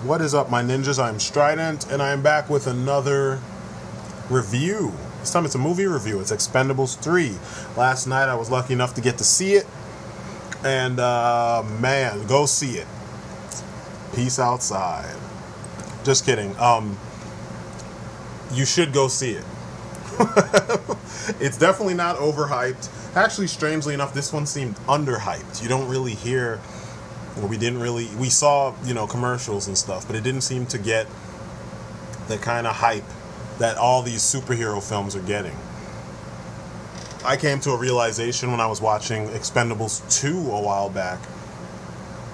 What is up, my ninjas? I'm Strident, and I am back with another review. This time it's a movie review. It's Expendables 3. Last night I was lucky enough to get to see it, and man, go see it. Peace outside. Just kidding. You should go see it. It's definitely not overhyped. Actually, strangely enough, this one seemed underhyped. You don't really hear... we saw, commercials and stuff, but it didn't seem to get the kind of hype that all these superhero films are getting. I came to a realization when I was watching Expendables 2 a while back,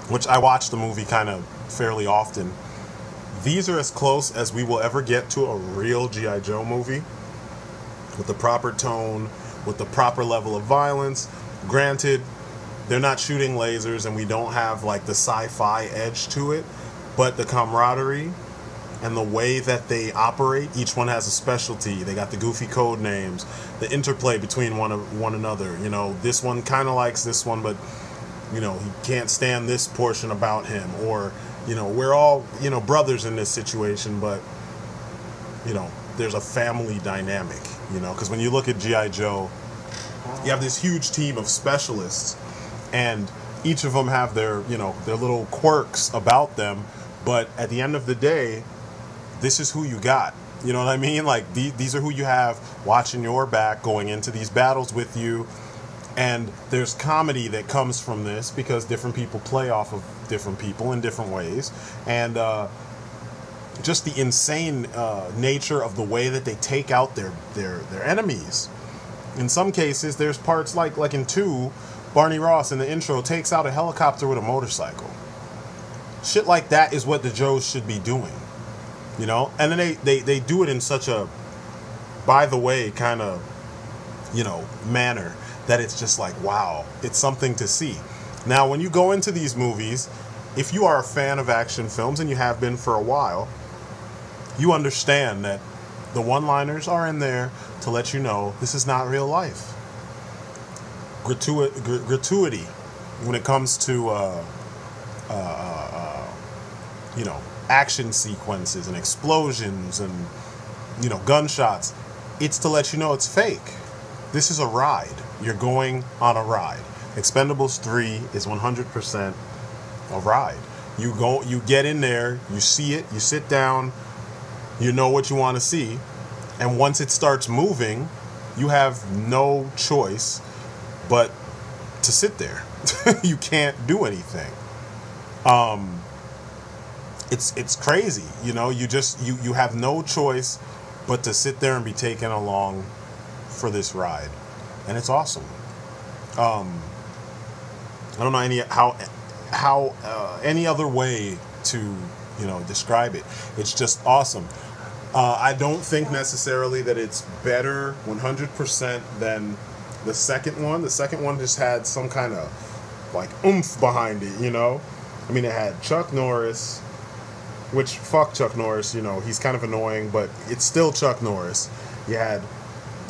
which I watched the movie kind of fairly often. These are as close as we will ever get to a real G.I. Joe movie, with the proper tone, with the proper level of violence. Granted, they're not shooting lasers, and we don't have like the sci-fi edge to it, but the camaraderie and the way that they operate, each one has a specialty. They got the goofy code names, the interplay between one another. This one kind of likes this one, but he can't stand this portion about him. Or we're all brothers in this situation, but there's a family dynamic. Because when you look at G.I. Joe, you have this huge team of specialists, and each of them have their little quirks about them, but at the end of the day, this is who you got. You know what I mean? Like, these are who you have watching your back, going into these battles with you, and there's comedy that comes from this, because different people play off of different people in different ways, and just the insane nature of the way that they take out their enemies. In some cases, there's parts like in 2, Barney Ross in the intro takes out a helicopter with a motorcycle. Shit like that is what the Joes should be doing, And then they do it in such a, by the way, kind of, manner that it's just like, wow, it's something to see. Now, when you go into these movies, if you are a fan of action films, and you have been for a while, you understand that the one-liners are in there to let you know this is not real life. Gratuity when it comes to action sequences and explosions and gunshots, it's to let you know it's fake. This is a ride. You're going on a ride. Expendables 3 is 100% a ride. You get in there, you see it, you sit down, you know what you want to see, and once it starts moving, you have no choice but to sit there. You can't do anything. It's crazy, you have no choice but to sit there and be taken along for this ride, and it's awesome. I don't know how any other way to describe it. It's just awesome. I don't think necessarily that it's better 100% than the second one. The second one just had some kind of like oomph behind it, I mean, it had Chuck Norris, which, fuck Chuck Norris, he's kind of annoying, but it's still Chuck Norris. You had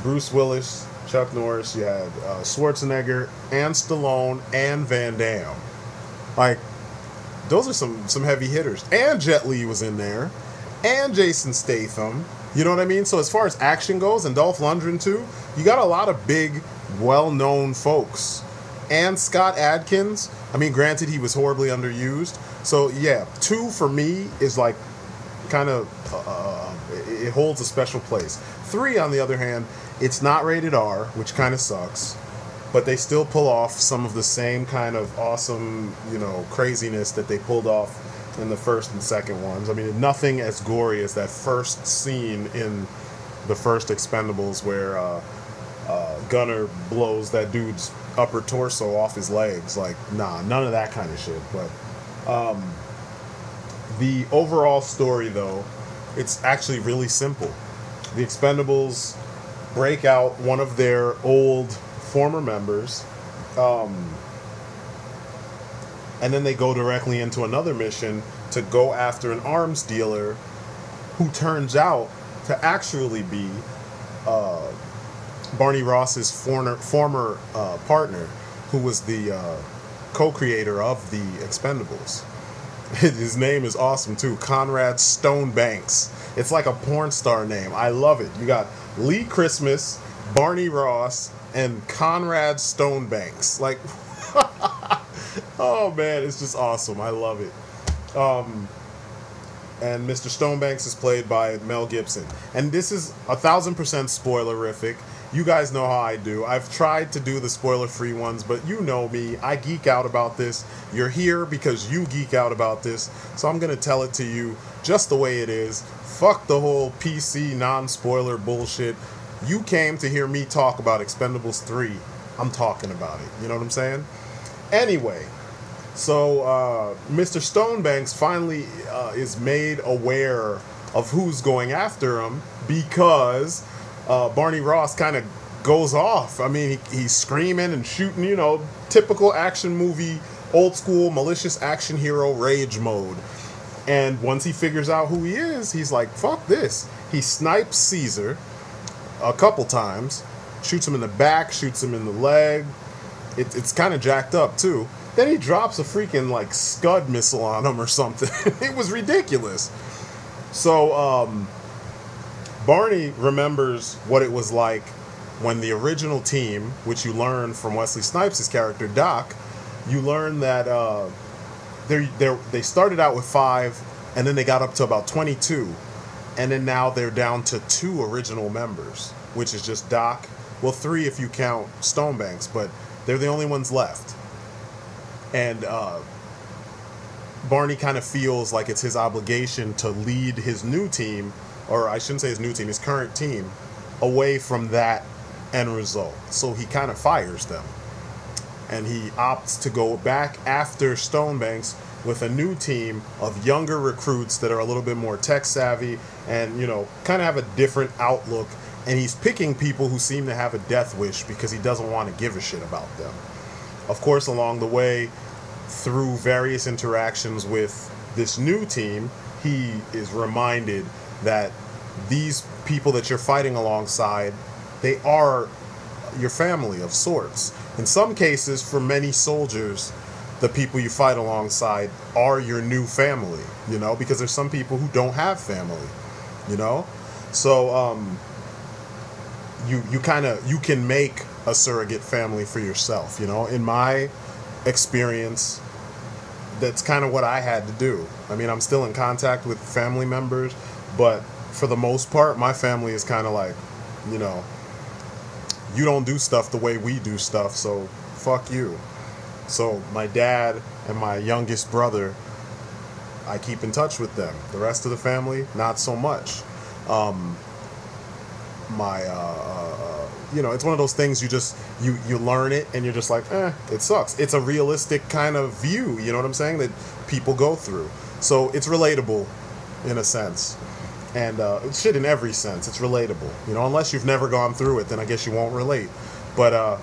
Bruce Willis, Chuck Norris, you had Schwarzenegger, and Stallone, and Van Damme. Like, those are some heavy hitters. And Jet Li was in there, and Jason Statham. You know what I mean? So as far as action goes, and Dolph Lundgren too, you got a lot of big, well-known folks. And Scott Adkins, I mean, granted, he was horribly underused. So yeah, 2 for me is like kind of, it holds a special place. 3, on the other hand, it's not rated R, which kind of sucks, but they still pull off some of the same kind of awesome, craziness that they pulled off in the first and second ones. I mean, nothing as gory as that first scene in the first Expendables where Gunner blows that dude's upper torso off his legs. Like, nah, none of that kind of shit. But the overall story, though, it's actually really simple. The Expendables break out one of their old former members, and then they go directly into another mission to go after an arms dealer who turns out to actually be Barney Ross's former partner, who was the co-creator of the Expendables. His name is awesome too, Conrad Stonebanks. It's like a porn star name. I love it. You got Lee Christmas, Barney Ross, and Conrad Stonebanks. Like, oh man, it's just awesome. I love it. And Mr. Stonebanks is played by Mel Gibson. And this is 1000% spoilerific. You guys know how I do. I've tried to do the spoiler-free ones, but you know me. I geek out about this. You're here because you geek out about this. So I'm going to tell it to you just the way it is. Fuck the whole PC non-spoiler bullshit. You came to hear me talk about Expendables 3. I'm talking about it. You know what I'm saying? Anyway, so Mr. Stonebanks finally is made aware of who's going after him because Barney Ross kind of goes off. I mean, he's screaming and shooting, you know, typical action movie, old school, malicious action hero rage mode. And once he figures out who he is, he's like, fuck this. He snipes Caesar a couple times, shoots him in the back, shoots him in the leg. It's kind of jacked up, too. Then he drops a freaking, like, Scud missile on him or something. It was ridiculous. So, Barney remembers what it was like when the original team, which you learn from Wesley Snipes' character, Doc, you learn that they started out with 5, and then they got up to about 22, and then now they're down to 2 original members, which is just Doc. Well, 3 if you count Stonebanks, but they're the only ones left. And Barney kind of feels like it's his obligation to lead his new team, or I shouldn't say his new team, his current team, away from that end result. So he kind of fires them. And he opts to go back after Stonebanks with a new team of younger recruits that are a little bit more tech savvy and, you know, kind of have a different outlook. And he's picking people who seem to have a death wish because he doesn't want to give a shit about them. Of course, along the way, through various interactions with this new team, he is reminded that these people that you're fighting alongside, they are your family of sorts. In some cases, for many soldiers, the people you fight alongside are your new family, you know, because there's some people who don't have family, you know? So, you can make a surrogate family for yourself, you know? In my experience, that's kind of what I had to do. I mean, I'm still in contact with family members, but for the most part, my family is kind of like, you know, you don't do stuff the way we do stuff, so fuck you. So my dad and my youngest brother, I keep in touch with them. The rest of the family, not so much. You know, it's one of those things you learn it and you're just like, it sucks. It's a realistic kind of view, you know what I'm saying, that people go through. So it's relatable in a sense. And shit, in every sense, it's relatable. You know, unless you've never gone through it, then I guess you won't relate. But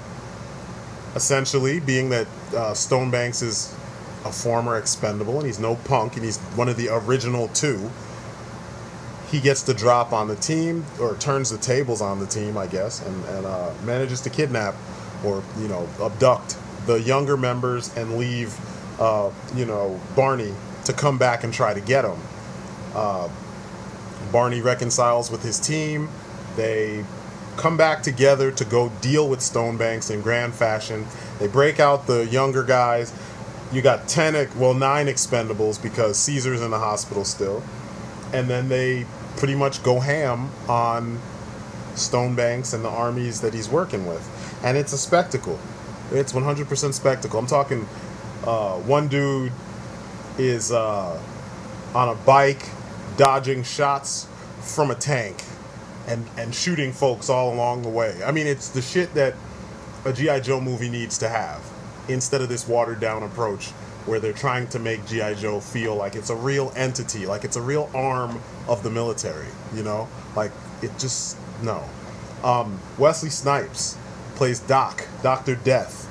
essentially, being that Stonebanks is a former expendable and he's no punk and he's one of the original 2, he gets the drop on the team, or turns the tables on the team, I guess, and manages to kidnap or, you know, abduct the younger members and leave, you know, Barney to come back and try to get him. Barney reconciles with his team. They come back together to go deal with Stonebanks in grand fashion. They break out the younger guys. You got 9 expendables because Caesar's in the hospital still. And then they pretty much go ham on Stonebanks and the armies that he's working with. And it's a spectacle. It's 100% spectacle. I'm talking one dude is on a bike dodging shots from a tank and shooting folks all along the way. I mean, it's the shit that a G.I. Joe movie needs to have, instead of this watered down approach where they're trying to make G.I. Joe feel like it's a real entity, like it's a real arm of the military, you know? Like, it just, no. Wesley Snipes plays Doc, Dr. Death.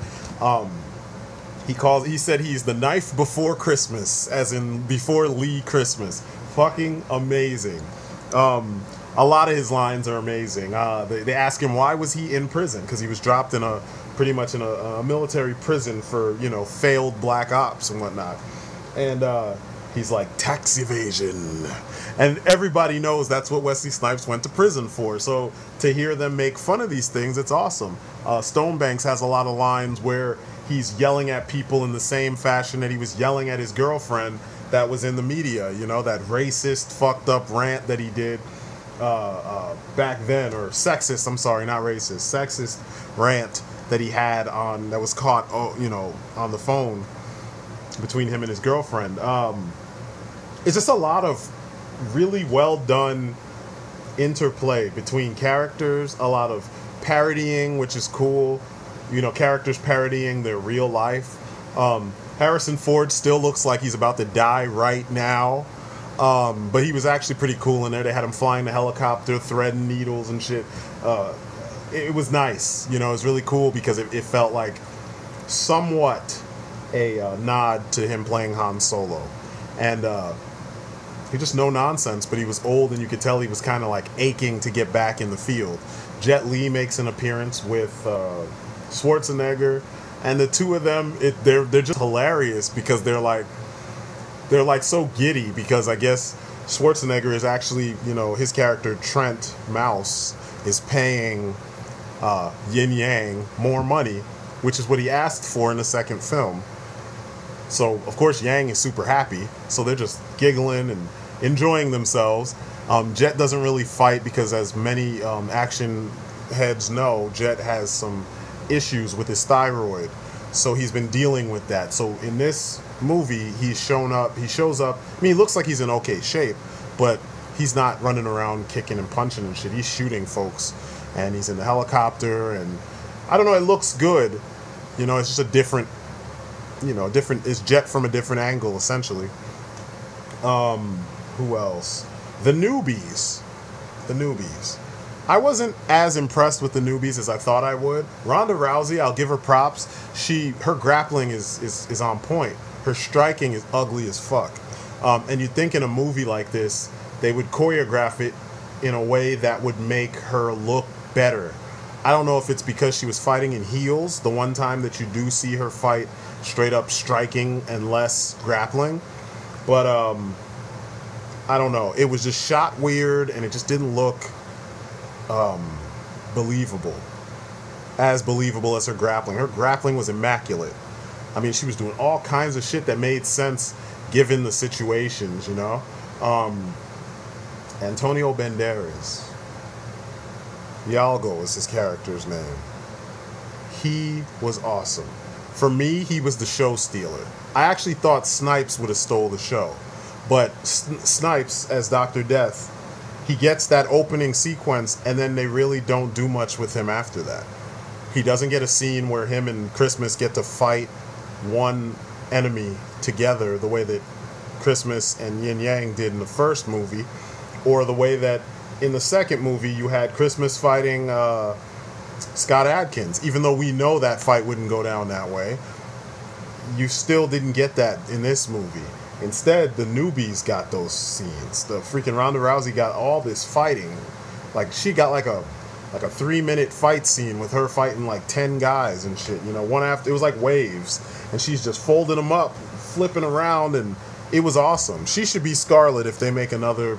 He said he's the knife before Christmas, as in before Lee Christmas. Fucking amazing. A lot of his lines are amazing. They ask him why was he in prison, because he was dropped in pretty much in a military prison for, you know, failed black ops and whatnot. And He's like, tax evasion. And everybody knows that's what Wesley Snipes went to prison for. So to hear them make fun of these things, it's awesome. Stonebanks has a lot of lines where he's yelling at people in the same fashion that he was yelling at his girlfriend that was in the media. You know, that racist, fucked up rant that he did back then. Or sexist, I'm sorry, not racist. Sexist rant that he had on, that was caught, you know, on the phone between him and his girlfriend. It's just a lot of really well done interplay between characters, a lot of parodying, which is cool. You know, characters parodying their real life. Harrison Ford still looks like he's about to die right now. But he was actually pretty cool in there. They had him flying the helicopter, threading needles and shit. It was nice. You know, it was really cool because it felt like somewhat a nod to him playing Han Solo. And he just no nonsense, but he was old and you could tell he was kind of like aching to get back in the field. Jet Li makes an appearance with Schwarzenegger, and the two of them, they're just hilarious because they're like so giddy, because I guess Schwarzenegger is actually, you know, his character Trent Mouse is paying Yin Yang more money, which is what he asked for in the second film. So of course Yang is super happy, so they're just giggling and enjoying themselves. Jet doesn't really fight because, as many action heads know, Jet has some issues with his thyroid, so he's been dealing with that. So in this movie, he shows up. I mean, he looks like he's in okay shape, but he's not running around kicking and punching and shit. He's shooting folks, and he's in the helicopter, and I don't know. It looks good. You know, it's just a different. You know, it's Jet from a different angle, essentially. Who else? The newbies. I wasn't as impressed with the newbies as I thought I would. Ronda Rousey, I'll give her props. Her grappling is on point. Her striking is ugly as fuck. And you'd think in a movie like this, they would choreograph it in a way that would make her look better. I don't know if it's because she was fighting in heels, the one time that you do see her fight straight up striking and less grappling. But I don't know. It was just shot weird, and it just didn't look believable. As believable as her grappling. Her grappling was immaculate. I mean, she was doing all kinds of shit that made sense given the situations, you know? Antonio Banderas. Yalgo is his character's name. He was awesome. For me, he was the show stealer. I actually thought Snipes would have stole the show. But Snipes, as Dr. Death, he gets that opening sequence, and then they really don't do much with him after that. He doesn't get a scene where him and Christmas get to fight one enemy together the way that Christmas and Yin Yang did in the first movie, or the way that in the second movie you had Christmas fighting Scott Adkins. Even though we know that fight wouldn't go down that way, you still didn't get that in this movie. Instead, the newbies got those scenes. The freaking Ronda Rousey got all this fighting. Like, she got like a 3-minute fight scene with her fighting like 10 guys and shit. You know, one after, it was like waves, and she's just folding them up, flipping around, and it was awesome. She should be Scarlet if they make another,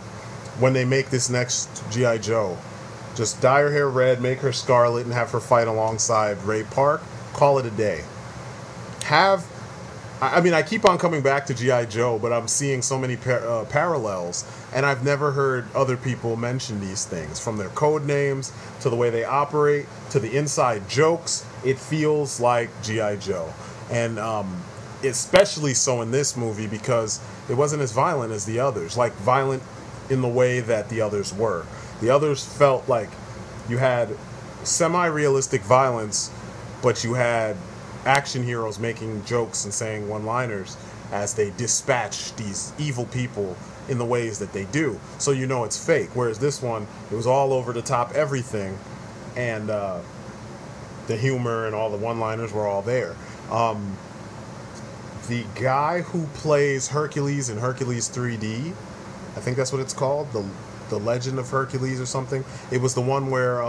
when they make this next G.I. Joe. Just dye her hair red, make her Scarlet, and have her fight alongside Ray Park. Call it a day. I mean, I keep on coming back to G.I. Joe, but I'm seeing so many parallels, and I've never heard other people mention these things. From their code names, to the way they operate, to the inside jokes, it feels like G.I. Joe. And especially so in this movie, because it wasn't as violent as the others. Like, violent in the way that the others were. The others felt like you had semi-realistic violence, but you had action heroes making jokes and saying one-liners as they dispatch these evil people in the ways that they do. So you know it's fake. Whereas this one, it was all over the top everything, and the humor and all the one-liners were all there. The guy who plays Hercules in Hercules 3D, I think that's what it's called, the Legend of Hercules or something. It was the one where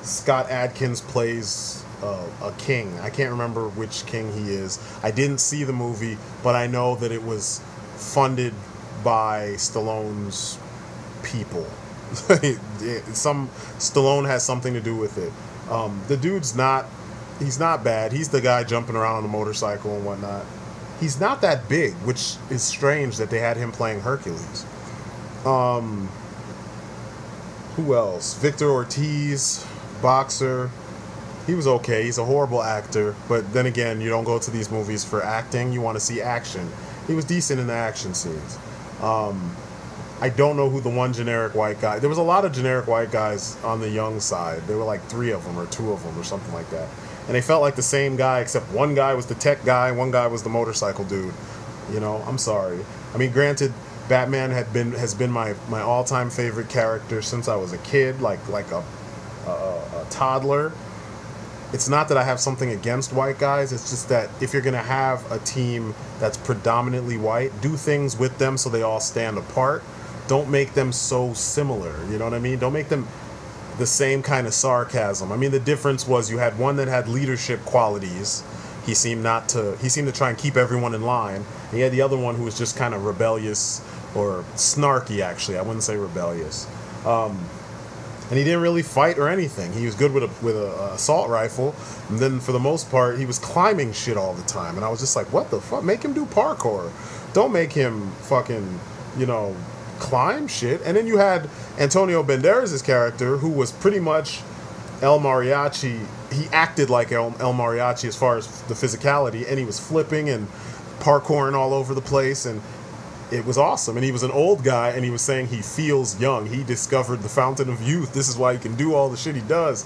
Scott Adkins plays a king. I can't remember which king he is. I didn't see the movie, but I know that it was funded by Stallone's people. Stallone has something to do with it. The dude's he's not bad. He's the guy jumping around on a motorcycle and whatnot. He's not that big, which is strange that they had him playing Hercules. Who else? Victor Ortiz, boxer. He was okay. He's a horrible actor, but then again, you don't go to these movies for acting. You want to see action. He was decent in the action scenes. I don't know who the one generic white guy... There was a lot of generic white guys on the young side. There were like 3 of them or 2 of them or something like that. And they felt like the same guy, except one guy was the tech guy, one guy was the motorcycle dude. You know, I'm sorry. I mean, granted, Batman has been my all-time favorite character since I was a kid, like a toddler. It's not that I have something against white guys. It's just that if you're going to have a team that's predominantly white, do things with them so they all stand apart. Don't make them so similar. You know what I mean? Don't make them the same kind of sarcasm. I mean, the difference was you had one that had leadership qualities. He seemed to try and keep everyone in line. And you had the other one who was just kind of rebellious or snarky, actually. I wouldn't say rebellious. And he didn't really fight or anything. He was good with a assault rifle, and then for the most part, he was climbing shit all the time. And I was just like, what the fuck? Make him do parkour. Don't make him fucking, you know, climb shit. And then you had Antonio Banderas' character, who was pretty much El Mariachi. He acted like El Mariachi as far as the physicality, and he was flipping and parkouring all over the place, and it was awesome. And he was an old guy, and he was saying he feels young. He discovered the fountain of youth. This is why he can do all the shit he does.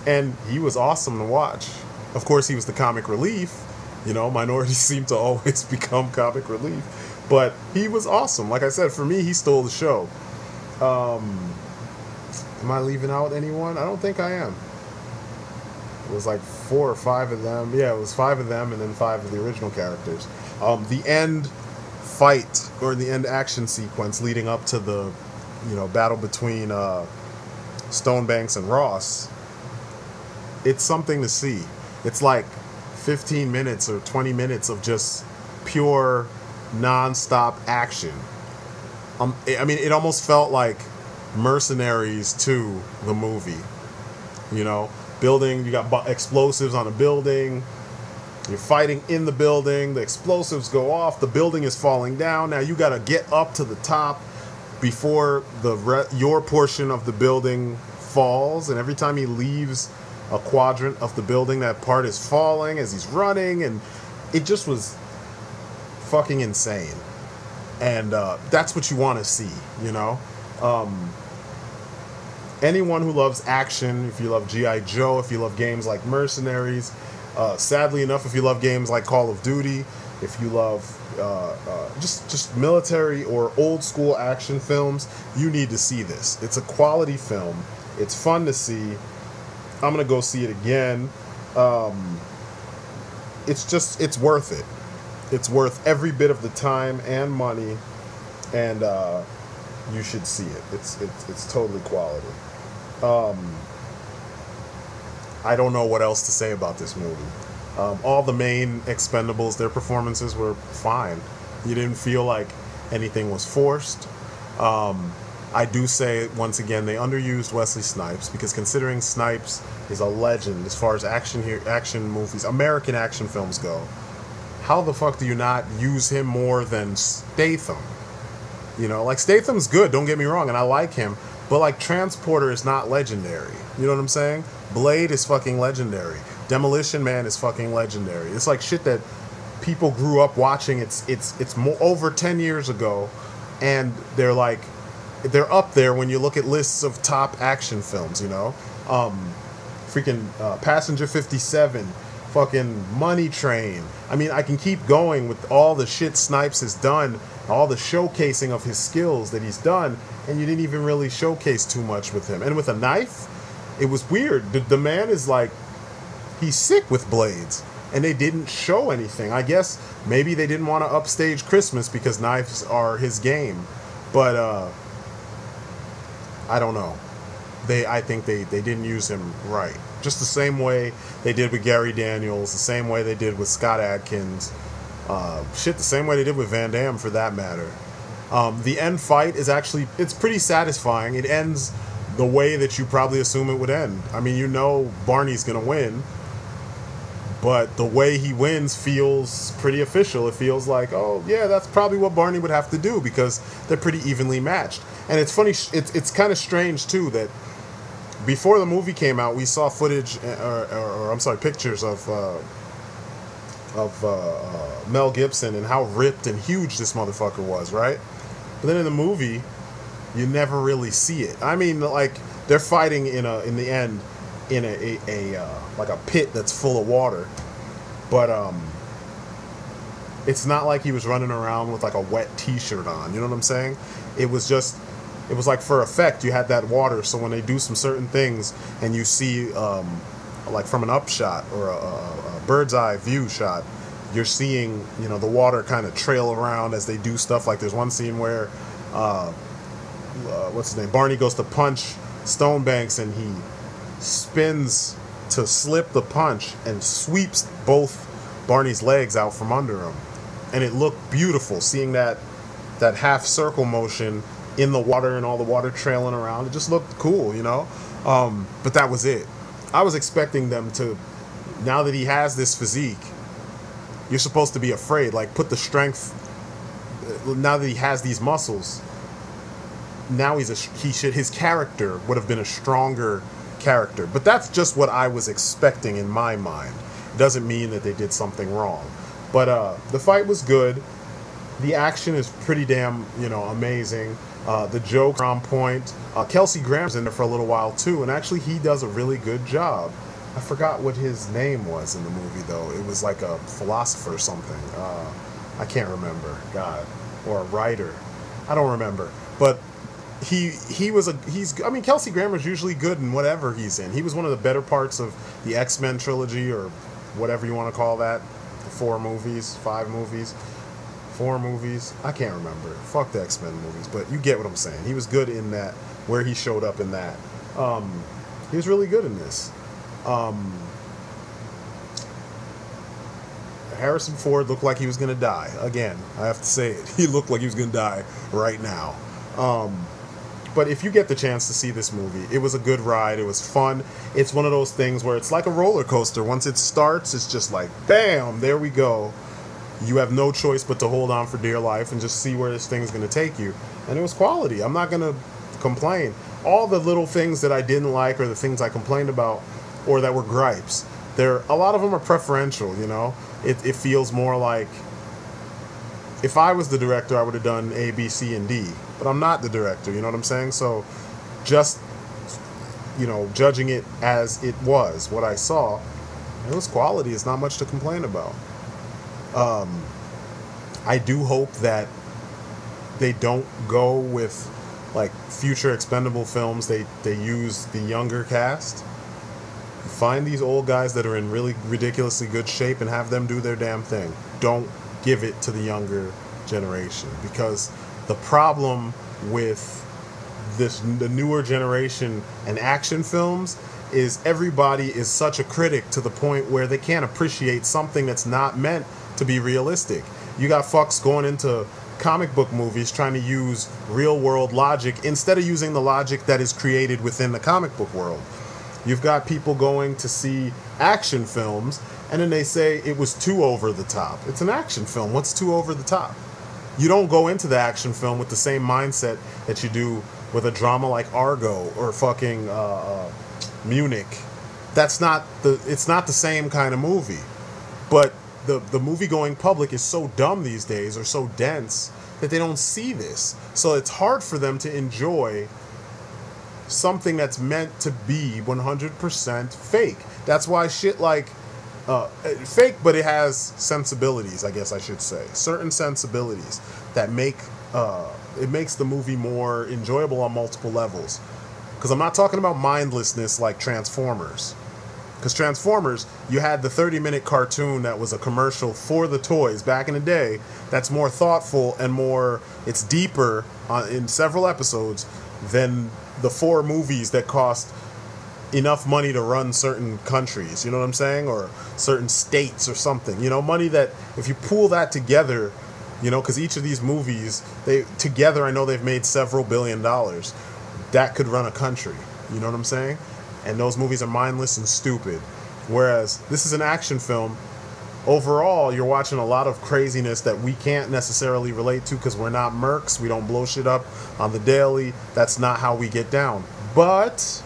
And he was awesome to watch. Of course, he was the comic relief. You know, minorities seem to always become comic relief. But he was awesome. Like I said, for me, he stole the show. Am I leaving out anyone? I don't think I am. It was like 4 or 5 of them. Yeah, it was 5 of them and then 5 of the original characters. The end fight, or the end action sequence leading up to the, you know, battle between Stonebanks and Ross, it's something to see. It's like 15 minutes or 20 minutes of just pure non-stop action. I mean, it almost felt like Mercenaries 2, the movie. You know, building, you got explosives on a building. You're fighting in the building. The explosives go off. The building is falling down. Now you got to get up to the top before your portion of the building falls. And every time he leaves a quadrant of the building, that part is falling as he's running. And it just was fucking insane. And that's what you want to see, you know? Anyone who loves action, if you love G.I. Joe, if you love games like Mercenaries, sadly enough, if you love games like Call of Duty, if you love just military or old school action films, you need to see this. It's a quality film. It's fun to see. I'm gonna go see it again. It's worth it. It's worth every bit of the time and money, and you should see it. It's totally quality. I don't know what else to say about this movie. All the main Expendables, their performances were fine. You didn't feel like anything was forced. I do say, once again, they underused Wesley Snipes, because considering Snipes is a legend as far as action movies, American action films go, how the fuck do you not use him more than Statham? You know, like, Statham's good, don't get me wrong, and I like him, but like, Transporter is not legendary. You know what I'm saying? Blade is fucking legendary. Demolition Man is fucking legendary. It's like shit that people grew up watching. It's more over 10 years ago, and they're up there when you look at lists of top action films, you know? Passenger 57, fucking Money Train. I mean, I can keep going with all the shit Snipes has done, all the showcasing of his skills that he's done, and you didn't even really showcase too much with him. And with a knife, it was weird. The man is like, he's sick with blades, and they didn't show anything. I guess maybe they didn't want to upstage Christmas because knives are his game. But I don't know. I think they didn't use him right. Just the same way they did with Gary Daniels, the same way they did with Scott Adkins. Shit, the same way they did with Van Damme, for that matter. The end fight is actually, it's pretty satisfying. It ends the way that you probably assume it would end. I mean, you know Barney's gonna win, but the way he wins feels pretty official. It feels like, oh yeah, that's probably what Barney would have to do, because they're pretty evenly matched. And it's funny, it's kind of strange too that before the movie came out, we saw footage, or I'm sorry, pictures of Mel Gibson and how ripped and huge this motherfucker was, right? But then in the movie, you never really see it. I mean, like, they're fighting in the end in a like a pit that's full of water, but it's not like he was running around with like a wet t-shirt on, you know what I'm saying? It was like for effect. You had that water, so when they do some certain things and you see like from an upshot or a bird's eye view shot, you're seeing, you know, the water kind of trail around as they do stuff. Like there's one scene where what's his name, Barney goes to punch Stonebanks and he spins to slip the punch and sweeps both Barney's legs out from under him, and it looked beautiful seeing that half circle motion in the water and all the water trailing around. It just looked cool, you know. But that was it. I was expecting them to, now that he has this physique, you're supposed to be afraid, like put the strength, now that he has these muscles, now his character would have been a stronger character. But that's just what I was expecting in my mind. It doesn't mean that they did something wrong. But the fight was good. The action is pretty damn, you know, amazing. The jokes are on point. Kelsey Grammer's in there for a little while too, and actually he does a really good job. I forgot what his name was in the movie though. It was like a philosopher or something. I can't remember. God, or a writer. I don't remember. But I mean, Kelsey Grammer's usually good in whatever he's in. He was one of the better parts of the X-Men trilogy, or whatever you want to call that. 4 movies, 5 movies. 4 movies, I can't remember. Fuck the X-Men movies, but you get what I'm saying. He was good in that, where he showed up in that. He was really good in this. Harrison Ford looked like he was gonna die. Again, I have to say it. He looked like he was gonna die right now. But if you get the chance to see this movie, it was a good ride. It was fun. It's one of those things where it's like a roller coaster. Once it starts, it's just like, bam, there we go. You have no choice but to hold on for dear life and just see where this thing's going to take you. And it was quality. I'm not going to complain. All the little things that I didn't like, or the things I complained about, or that were gripes, a lot of them are preferential, you know? It feels more like, if I was the director, I would have done A, B, C, and D. But I'm not the director, you know what I'm saying? So just, you know, judging it as it was, what I saw, it was quality. It's not much to complain about. I do hope that they don't go with, like, future expendable films. They use the younger cast. Find these old guys that are in really ridiculously good shape and have them do their damn thing. Don't give it to the younger generation, because the problem with the newer generation and action films is everybody is such a critic to the point where they can't appreciate something that's not meant to be realistic. You got fucks going into comic book movies trying to use real world logic instead of using the logic that is created within the comic book world. You've got people going to see action films and then they say it was too over the top. It's an action film. What's too over the top? You don't go into the action film with the same mindset that you do with a drama like Argo or fucking Munich. It's not the same kind of movie. But the movie-going public is so dumb these days, or so dense, that they don't see this. So it's hard for them to enjoy something that's meant to be 100% fake. That's why shit like fake, but it has sensibilities, I guess I should say. Certain sensibilities that make it makes the movie more enjoyable on multiple levels. Because I'm not talking about mindlessness like Transformers. Because Transformers, you had the 30-minute cartoon that was a commercial for the toys back in the day. That's more thoughtful and it's deeper in several episodes than the 4 movies that cost enough money to run certain countries, you know what I'm saying, or certain states or something, you know, money that if you pool that together, you know, because each of these movies, they together, I know they've made several $billion, that could run a country, you know what I'm saying, and those movies are mindless and stupid, whereas this is an action film. Overall, you're watching a lot of craziness that we can't necessarily relate to because we're not mercs, we don't blow shit up on the daily, that's not how we get down, but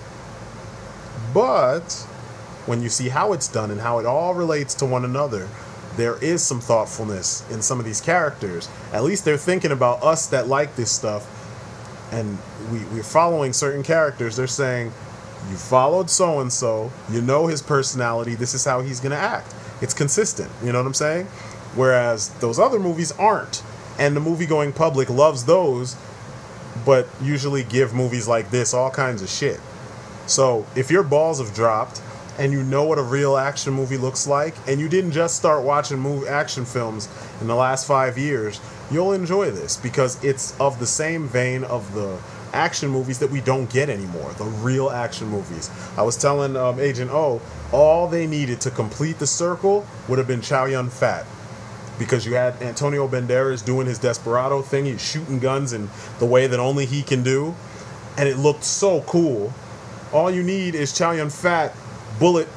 when you see how it's done and how it all relates to one another, there is some thoughtfulness in some of these characters. At least they're thinking about us that like this stuff, and we're following certain characters. They're saying, you followed so-and-so, you know his personality, this is how he's going to act. It's consistent, you know what I'm saying? Whereas those other movies aren't. And the movie-going public loves those, but usually give movies like this all kinds of shit. So if your balls have dropped and you know what a real action movie looks like, and you didn't just start watching action films in the last 5 years, you'll enjoy this because it's of the same vein of the action movies that we don't get anymore, the real action movies. I was telling Agent O, all they needed to complete the circle would have been Chow Yun-Fat, because you had Antonio Banderas doing his desperado thing, he's shooting guns in the way that only he can do, and it looked so cool. All you need is Chow Yun-Fat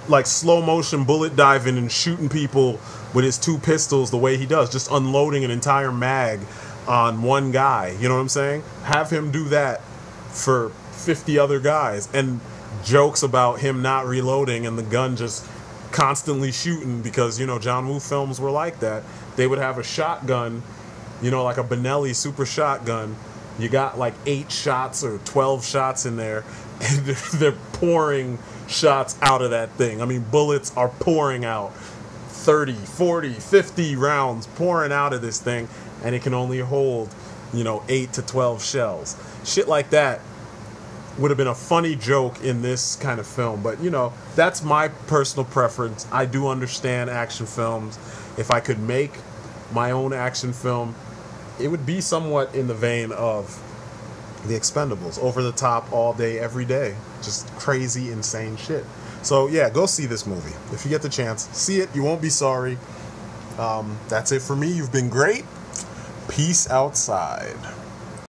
like slow motion bullet diving and shooting people with his 2 pistols the way he does, just unloading an entire mag on one guy, you know what I'm saying? Have him do that for 50 other guys, and jokes about him not reloading and the gun just constantly shooting, because, you know, John Woo films were like that. They would have a shotgun, you know, like a Benelli super shotgun. You got like 8 shots or 12 shots in there, and they're pouring shots out of that thing. I mean, bullets are pouring out, 30, 40, 50 rounds pouring out of this thing, and it can only hold, you know, 8 to 12 shells. Shit like that would have been a funny joke in this kind of film, but, you know, that's my personal preference. I do understand action films. If I could make my own action film, it would be somewhat in the vein of The Expendables, over the top, all day, every day, just crazy, insane shit. So yeah, go see this movie if you get the chance. See it, you won't be sorry. That's it for me. You've been great. Peace outside.